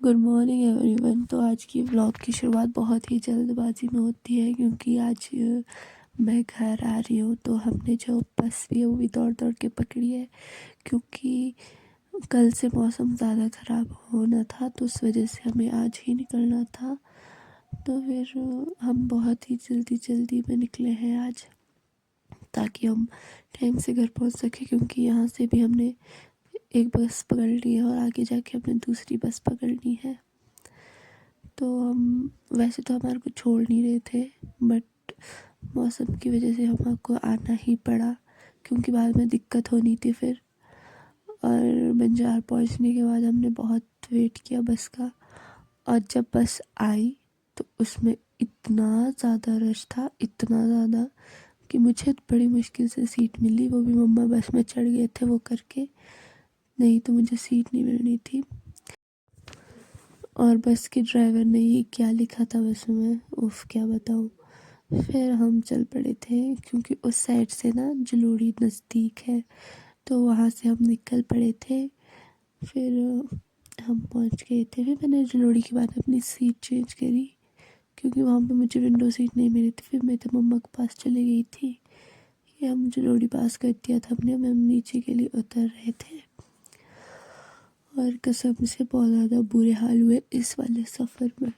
Good morning everyone. तो आज की व्लॉग की शुरुआत बहुत ही जल्दबाजी में होती है क्योंकि आज मैं घर आ रही हूँ। तो हमने जो बस भी है वो भी दौड़ दौड़ के पकड़ी है क्योंकि कल से मौसम ज़्यादा ख़राब होना था, तो उस वजह से हमें आज ही निकलना था। तो फिर हम बहुत ही जल्दी में निकले हैं आज, ताकि हम टाइम से घर पहुँच सकें, क्योंकि यहाँ से भी हमने एक बस पकड़ ली है और आगे जाके हमने दूसरी बस पकड़नी है। तो हम वैसे तो हमारे को छोड़ नहीं रहे थे, बट मौसम की वजह से हमको आना ही पड़ा क्योंकि बाद में दिक्कत होनी थी फिर। और बंजार पहुंचने के बाद हमने बहुत वेट किया बस का, और जब बस आई तो उसमें इतना ज़्यादा रश था, इतना ज़्यादा कि मुझे बड़ी मुश्किल से सीट मिली। वो भी मम्मा बस में चढ़ गए थे वो करके, नहीं तो मुझे सीट नहीं मिलनी थी। और बस के ड्राइवर ने ये क्या लिखा था बस में, उफ क्या बताऊँ। फिर हम चल पड़े थे क्योंकि उस साइड से ना जलोड़ी नज़दीक है, तो वहाँ से हम निकल पड़े थे। फिर हम पहुँच गए थे। फिर मैंने जलोड़ी के बाद अपनी सीट चेंज करी क्योंकि वहाँ पे मुझे विंडो सीट नहीं मिली थी। फिर मैं तो मम्मा के पास चली गई थी। ये हम जलोड़ी पास कर दिया था हमने, हम नीचे के लिए उतर रहे थे। और कसम से बहुत ज़्यादा बुरे हाल हुए इस वाले सफ़र में।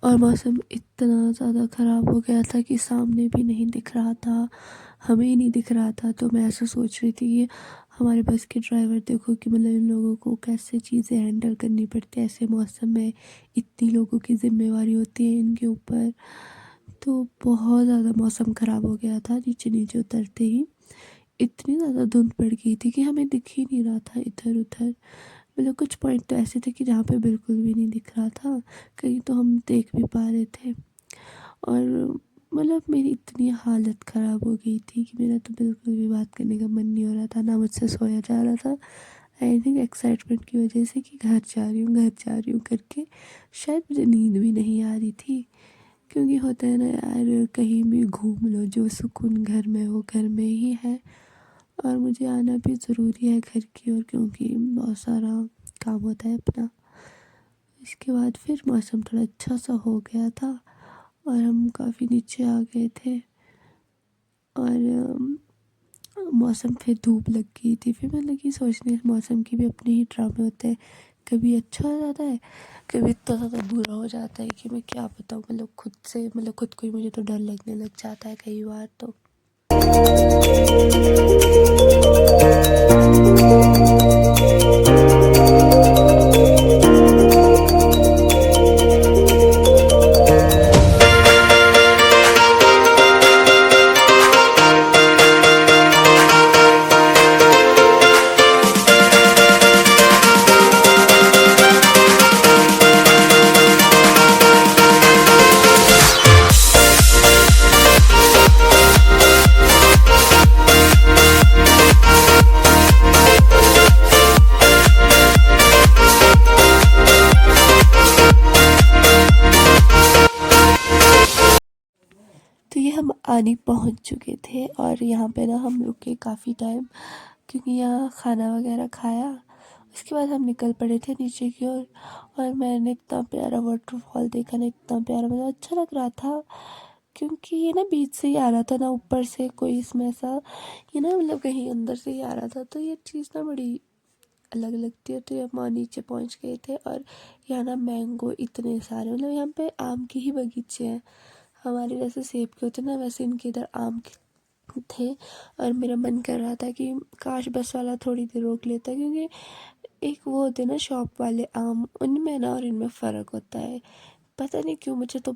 और मौसम इतना ज़्यादा ख़राब हो गया था कि सामने भी नहीं दिख रहा था, हमें ही नहीं दिख रहा था। तो मैं ऐसा सोच रही थी कि हमारे बस के ड्राइवर देखो कि मतलब इन लोगों को कैसे चीज़ें हैंडल करनी पड़ती है ऐसे मौसम में, इतनी लोगों की जिम्मेवारी होती है इनके ऊपर। तो बहुत ज़्यादा मौसम ख़राब हो गया था। नीचे नीचे उतरते ही इतनी ज़्यादा धुंध पड़ गई थी कि हमें दिख ही नहीं रहा था इधर उधर। मतलब कुछ पॉइंट तो ऐसे थे कि जहाँ पे बिल्कुल भी नहीं दिख रहा था, कहीं तो हम देख भी पा रहे थे। और मतलब मेरी इतनी हालत ख़राब हो गई थी कि मेरा तो बिल्कुल भी बात करने का मन नहीं हो रहा था, ना मुझसे सोया जा रहा था। आई थिंक एक्साइटमेंट की वजह से कि घर जा रही हूँ घर जा रही हूँ करके शायद मुझे नींद भी नहीं आ रही थी। क्योंकि होता है ना यार, कहीं भी घूम लो, जो सुकून घर में वो घर में ही है। और मुझे आना भी ज़रूरी है घर की ओर, क्योंकि बहुत सारा काम होता है अपना। इसके बाद फिर मौसम थोड़ा अच्छा सा हो गया था और हम काफ़ी नीचे आ गए थे। और मौसम फिर धूप लग गई थी। फिर मैं लगी सोचने मौसम की भी अपने ही ड्रामे होते हैं, कभी अच्छा हो जाता है, कभी इतना ज़्यादा बुरा हो जाता है कि मैं क्या बताऊँ। मतलब खुद को ही मुझे तो डर लगने लग जाता है कई बार तो। तो ये हम आनी पहुंच चुके थे और यहाँ पे ना हम रुके काफ़ी टाइम, क्योंकि यहाँ खाना वगैरह खाया। उसके बाद हम निकल पड़े थे नीचे की ओर और मैंने इतना प्यारा वाटरफॉल देखा ना, इतना प्यारा, मतलब अच्छा लग रहा था क्योंकि ये ना बीच से ही आ रहा था ना, ऊपर से कोई इसमें ऐसा ये ना मतलब कहीं अंदर से ही आ रहा था। तो ये चीज़ ना बड़ी अलग लगती है। तो हम नीचे पहुंच गए थे और यहाँ ना मैंगो इतने सारे, मतलब यहाँ पे आम की ही बगीचे हैं। हमारे जैसे सेब के होते ना, वैसे इनके इधर आम के थे। और मेरा मन कर रहा था कि काश बस वाला थोड़ी देर रोक लेता, क्योंकि एक वो होते ना शॉप वाले आम, उनमें ना और इनमें फ़र्क होता है। पता नहीं क्यों मुझे तो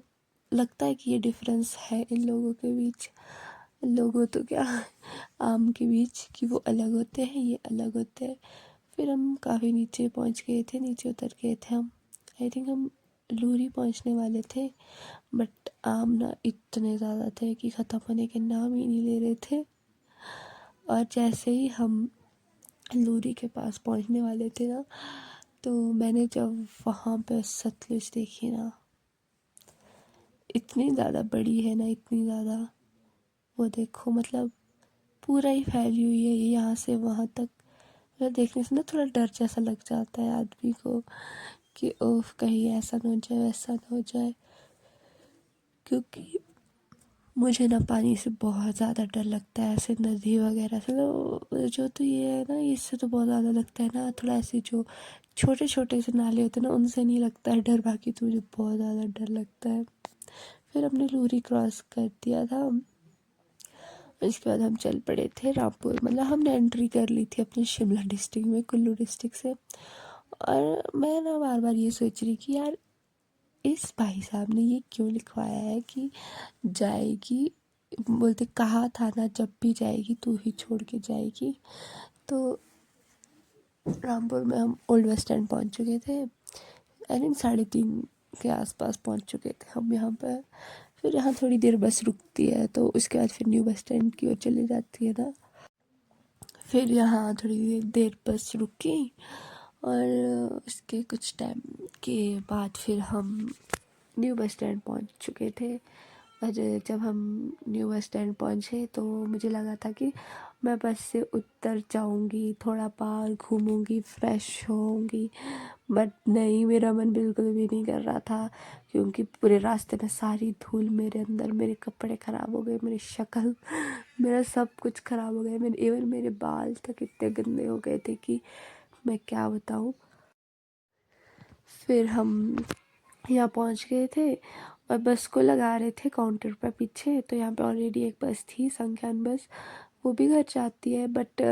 लगता है कि ये डिफरेंस है इन लोगों के बीच, लोगों तो क्या आम के बीच, कि वो अलग होते हैं, ये अलग होते हैं। फिर हम काफ़ी नीचे पहुंच गए थे, नीचे उतर गए थे हम। आई थिंक हम लूरी पहुंचने वाले थे, बट आम ना इतने ज़्यादा थे कि ख़त्म होने के नाम ही नहीं ले रहे थे। और जैसे ही हम लूरी के पास पहुंचने वाले थे ना, तो मैंने जब वहाँ पे सतलुज देखी ना, इतनी ज़्यादा बड़ी है ना, इतनी ज़्यादा, वो देखो मतलब पूरा ही फैली हुई है यहाँ से वहाँ तक। मतलब देखने से ना थोड़ा डर जैसा लग जाता है आदमी को कि ओह कहीं ऐसा ना हो जाए, वैसा ना हो जाए। क्योंकि मुझे ना पानी से बहुत ज़्यादा डर लगता है, ऐसे नदी वगैरह से तो जो, तो ये है ना, इससे तो बहुत ज़्यादा लगता है ना। थोड़ा ऐसे जो छोटे छोटे से नाले होते हैं ना, उनसे नहीं लगता है डर, बाकी तो मुझे बहुत ज़्यादा डर लगता है। फिर हमने लूरी क्रॉस कर दिया था। इसके बाद हम चल पड़े थे रामपुर, मतलब हमने एंट्री कर ली थी अपने शिमला डिस्ट्रिक्ट में, कुल्लू डिस्ट्रिक्ट से। और मैं ना बार बार ये सोच रही कि यार इस भाई साहब ने ये क्यों लिखवाया है कि जाएगी, बोलते कहा था ना जब भी जाएगी तू ही छोड़ के जाएगी। तो रामपुर में हम ओल्ड बस स्टैंड पहुंच चुके थे, आई थिंक 3:30 के आसपास पहुंच चुके थे हम यहाँ पर। फिर यहाँ थोड़ी देर बस रुकती है, तो उसके बाद फिर न्यू बस स्टैंड की ओर चली जाती है ना। फिर यहाँ थोड़ी देर बस रुकी और उसके कुछ टाइम के बाद फिर हम न्यू बस स्टैंड पहुँच चुके थे। और जब हम न्यू बस स्टैंड पहुँचे तो मुझे लगा था कि मैं बस से उतर जाऊंगी, थोड़ा बाहर घूमूंगी, फ्रेश होऊंगी, बट नहीं, मेरा मन बिल्कुल भी नहीं कर रहा था। क्योंकि पूरे रास्ते में सारी धूल मेरे अंदर, मेरे कपड़े ख़राब हो गए, मेरी शक्ल मेरा सब कुछ ख़राब हो गया, मेरे इवन मेरे बाल तक इतने गंदे हो गए थे कि मैं क्या बताऊँ। फिर हम यहाँ पहुँच गए थे और बस को लगा रहे थे काउंटर पर पीछे। तो यहाँ पे ऑलरेडी एक बस थी, संख्यान बस, वो भी घर जाती है। बट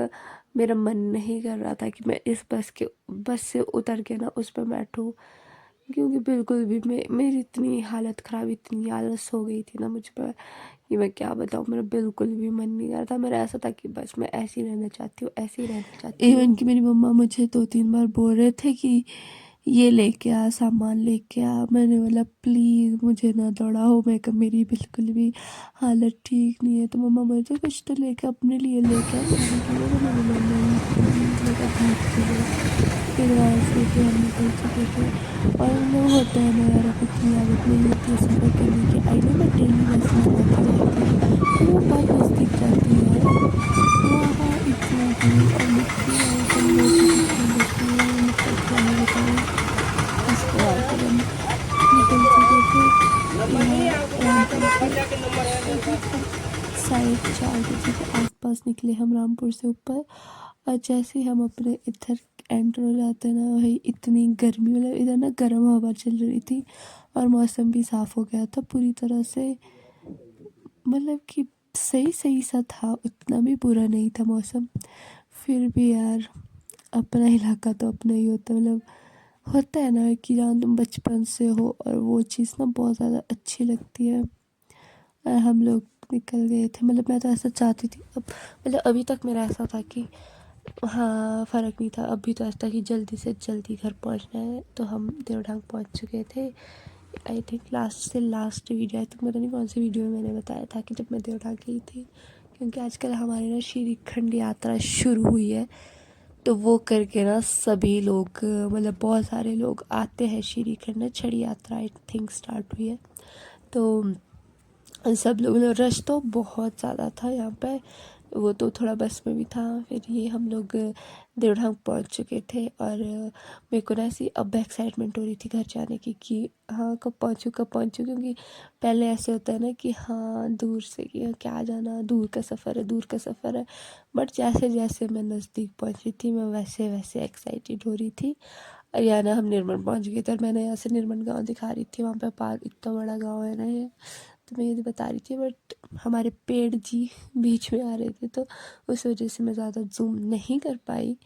मेरा मन नहीं कर रहा था कि मैं इस बस से उतर के ना उस पर बैठूँ, क्योंकि बिल्कुल भी मेरी इतनी हालत ख़राब, इतनी आलस हो गई थी ना मुझ पर कि मैं क्या बताऊँ। मेरा बिल्कुल भी मन नहीं कर रहा था। मेरा ऐसा था कि बस मैं ऐसे ही रहना चाहती हूँ, ऐसे ही रहना चाहती हूँ। इवन कि मेरी मम्मा मुझे 2-3 बार बोल रहे थे कि ये लेके आ, सामान लेके आ। मैंने बोला प्लीज़ मुझे ना दौड़ाओ, मेरी बिल्कुल भी हालत ठीक नहीं है। तो मम्मा बोलते कुछ तो लेके अपने लिए लेके आ, खाने के लिए। मैंने बोला नहीं प्लीज़, मेरा भूख के लिए। फिर वहाँ से फिर हम निकल चुके थे। और मतलब होता है ना यार, अब इतनी आदत नहीं होती है सफ़र करने की। आई नो मैं डेली बस में आती जाती हूँ, पर वो बहुत नज़दीक जाती है यार। अब वहाँ इतना दूर और मिट्टी और गंदे से कितने बच्चे हैं, मतलब क्या ही बताऊँ। उसके बाद फिर हम निकल चुके थे यहाँ रामपुर से। आई थिंक हम 4:30 के आसपास निकले हम रामपुर से ऊपर। और जैसे ही हम अपने इधर एंटर हो जाते हैं ना, भाई इतनी गर्मी, मतलब इधर ना गर्म हवा चल रही थी और मौसम भी साफ़ हो गया था पूरी तरह से। मतलब कि सही सही सा था, उतना भी बुरा नहीं था मौसम। फिर भी यार अपना इलाका तो अपना ही होता है, मतलब होता है ना कि जहाँ तुम बचपन से हो और वो चीज़ ना बहुत ज़्यादा अच्छी लगती है। और हम लोग निकल गए थे, मतलब मैं तो ऐसा चाहती थी अब, मतलब अभी तक मेरा ऐसा था कि हाँ फ़र्क नहीं था। अभी तो ऐसा था कि जल्दी से जल्दी घर पहुंचना है। तो हम देवढांग पहुंच चुके थे। I think last video, I think पता नहीं कौन सी वीडियो में मैंने बताया था कि जब मैं देवढांग गई थी, क्योंकि आजकल हमारे ना श्रीखंड यात्रा शुरू हुई है। तो वो करके ना सभी लोग, मतलब बहुत सारे लोग आते हैं श्रीखंड ना, छड़ी यात्रा आई थिंक स्टार्ट हुई है। तो सब लोग, मतलब रश तो बहुत ज़्यादा था यहाँ पे। वो तो थोड़ा बस में भी था। फिर ये हम लोग देवढांग पहुंच चुके थे और मेरे को ना ऐसी अब एक्साइटमेंट हो रही थी घर जाने की कि हाँ कब पहुंचूँ क्योंकि पहले ऐसे होता है ना कि हाँ दूर से कि हाँ, क्या जाना, दूर का सफ़र है। बट जैसे जैसे मैं नज़दीक पहुंची थी मैं वैसे वैसे एक्साइटेड हो रही थी। और यहाँ ना हम निर्मल पहुंच गए थे और मैंने यहाँ से निर्मल गाँव दिखा रही थी, वहाँ पे पार्क इतना बड़ा गाँव है ना ये, तो मैं ये बता रही थी। बट हमारे पेड़ जी बीच में आ रहे थे तो उस वजह से मैं ज़्यादा जूम नहीं कर पाई।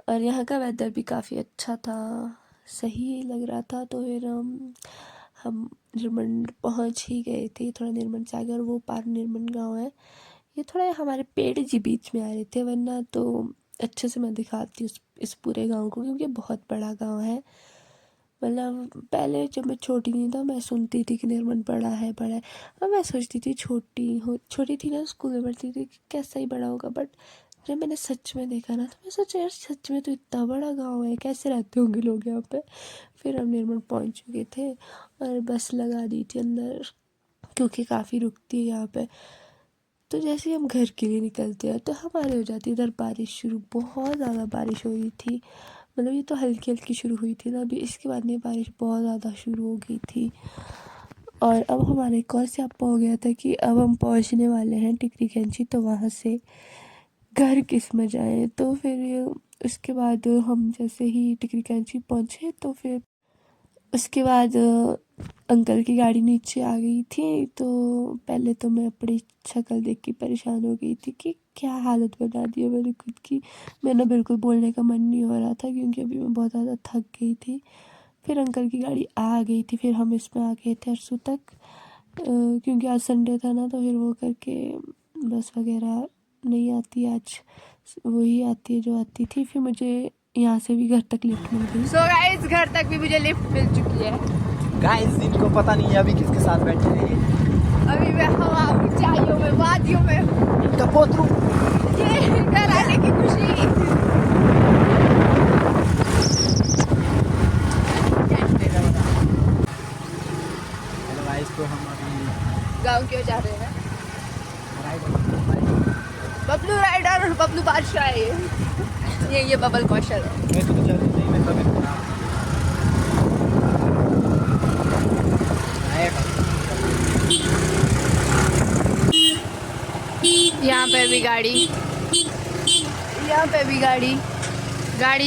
और यहाँ का वेदर भी काफ़ी अच्छा था, सही लग रहा था। तो फिर हम निर्मल पहुँच ही गए थे। थोड़ा निर्मल से आगे और वो पार निर्मल गाँव है। ये थोड़ा हमारे पेड़ जी बीच में आ रहे थे, वरना तो अच्छे से मैं दिखाती इस पूरे गांव को, क्योंकि बहुत बड़ा गांव है। मतलब पहले जब मैं छोटी नहीं था मैं सुनती थी कि निर्मल बड़ा है और मैं सोचती थी छोटी थी ना, स्कूल में पढ़ती थी कि कैसा ही बड़ा होगा। बट जब मैंने सच में देखा ना तो मैं सोचा यार सच में तो इतना बड़ा गांव है, कैसे रहते होंगे लोग यहाँ पे। फिर हम निर्मल पहुँच चुके थे और बस लगा दी थी अंदर, क्योंकि काफ़ी रुकती है यहाँ पे। तो जैसे ही हम घर के लिए निकलते हैं तो हमारे हो जाती है इधर बारिश शुरू। बहुत ज़्यादा बारिश हो रही थी, मतलब ये तो हल्की हल्की शुरू हुई थी ना, अभी इसके बाद में बारिश बहुत ज़्यादा शुरू हो गई थी। और अब हमारे एक और स्यापा हो गया था कि अब हम पहुंचने वाले हैं टिकरी कैंची, तो वहाँ से घर किस में जाएँ। तो फिर उसके बाद हम जैसे ही टिकरी कैंची पहुँचे तो फिर उसके बाद अंकल की गाड़ी नीचे आ गई थी। तो पहले तो मैं अपनी शक्ल देख के परेशान हो गई थी कि क्या हालत बना दी है मैंने खुद की। मेरा बिल्कुल बोलने का मन नहीं हो रहा था क्योंकि अभी मैं बहुत ज़्यादा थक गई थी। फिर अंकल की गाड़ी आ गई थी, फिर हम इसमें आ गए थे अरसू तक, क्योंकि आज संडे था ना, तो फिर वो करके बस वगैरह नहीं आती आज, वही आती है जो आती थी। फिर मुझे यहाँ से भी घर तक लिफ्ट मिल गई। सो गाइस घर तक भी मुझे लिफ्ट मिल चुकी है। गाइस इनको पता नहीं है अभी किसके साथ बैठे हैं। अभी मैं हवा ऊंचाइयों में वादियों में इनका पोतरू ये घर आने की खुशी। हेलो गाइस, तो हम अभी गाँव क्यों जा रहे हैं? राइड बबलू राइडर, बबलू बादशाह है ये बबल कौशल है। मैं तो चल नहीं, मैं कभी यहाँ पे भी गाड़ी, यहाँ पे भी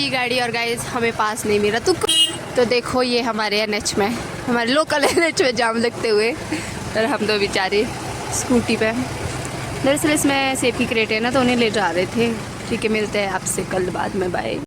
गाड़ी और गाइस हमें पास नहीं मिला। तो देखो ये हमारे एनएच में, हमारे लोकल एनएच में जाम लगते हुए, और हम दो बेचारे स्कूटी पे। दरअसल इसमें सेफ्टी क्रेट है ना, तो उन्हें ले जा रहे थे। ठीक है, मिलते हैं आपसे कल बाद में, बाय।